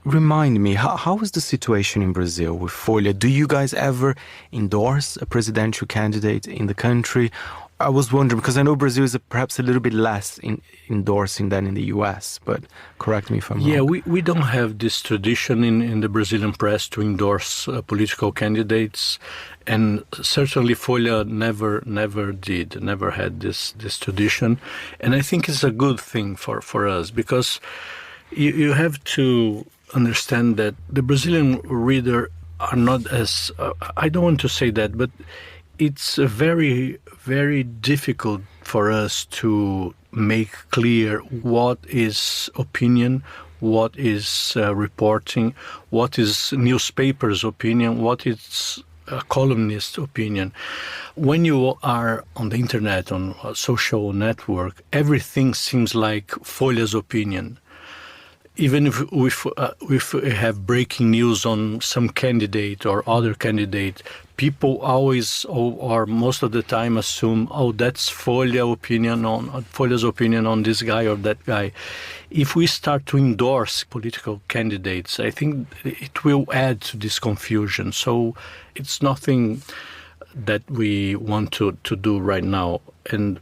Remind me, how is the situation in Brazil with Folha? Do you guys ever endorse a presidential candidate in the country? I was wondering, because I know Brazil is perhaps a little bit less endorsing than in the U.S., but correct me if I'm wrong. Yeah, we don't have this tradition in the Brazilian press to endorse political candidates, and certainly Folha never had this tradition. And I think it's a good thing for us, because you have to understand that the Brazilian reader are not as, I don't want to say that, but it's very, very difficult for us to make clear what is opinion, what is reporting, what is newspaper's opinion, what is a columnist's opinion. When you are on the internet, on a social network, everything seems like Folha's opinion. Even if we have breaking news on some candidate or other candidate, people always, or most of the time, assume, that's Folha's opinion on this guy or that guy. If we start to endorse political candidates, I think it will add to this confusion. So it's nothing that we want to do right now. And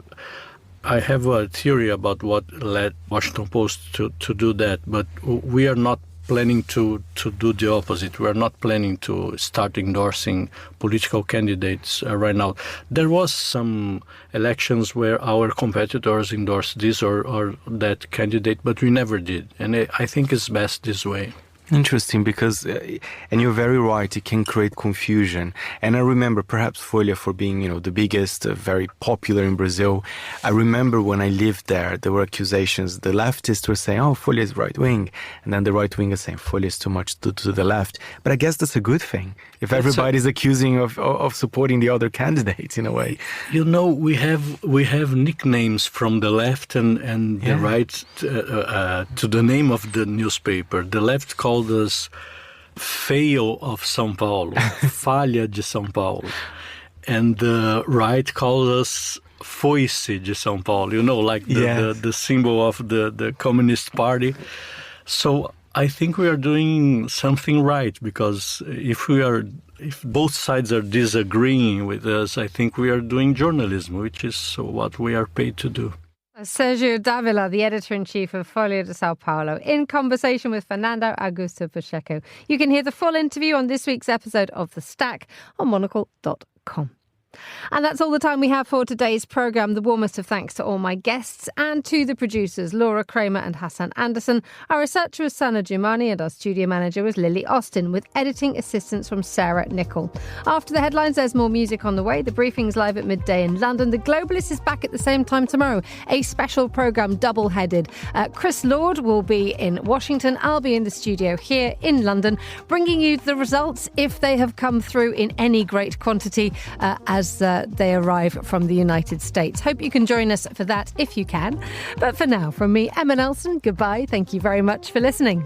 I have a theory about what led Washington Post to do that, but we are not planning to do the opposite. We are not planning to start endorsing political candidates right now. There was some elections where our competitors endorsed this or that candidate, but we never did. And I think it's best this way. Interesting, because, and you're very right, it can create confusion. And I remember perhaps Folha for being, the biggest, very popular in Brazil. I remember when I lived there were accusations. The leftists were saying, Folha is right-wing. And then the right-wingers saying, Folha is too much to the left. But I guess that's a good thing, if everybody's accusing of supporting the other candidates in a way. We have nicknames from the left and the right to the name of the newspaper. The left called us Fail of São Paulo, Falha de São Paulo. And the right called us Foice de São Paulo, like the symbol of the Communist Party. So I think we are doing something right, because if both sides are disagreeing with us, I think we are doing journalism, which is what we are paid to do. Sergio Davila, the editor-in-chief of Folha de Sao Paulo, in conversation with Fernando Augusto Pacheco. You can hear the full interview on this week's episode of The Stack on monocle.com. And that's all the time we have for today's programme. The warmest of thanks to all my guests and to the producers, Laura Kramer and Hassan Anderson. Our researcher was Sana Jumani and our studio manager was Lily Austin, with editing assistance from Sarah Nichol. After the headlines, there's more music on the way. The briefing's live at midday in London. The Globalist is back at the same time tomorrow. A special programme double-headed. Chris Lord will be in Washington. I'll be in the studio here in London, bringing you the results, if they have come through in any great quantity, as they arrive from the United States. Hope you can join us for that if you can. But for now, from me, Emma Nelson, goodbye. Thank you very much for listening.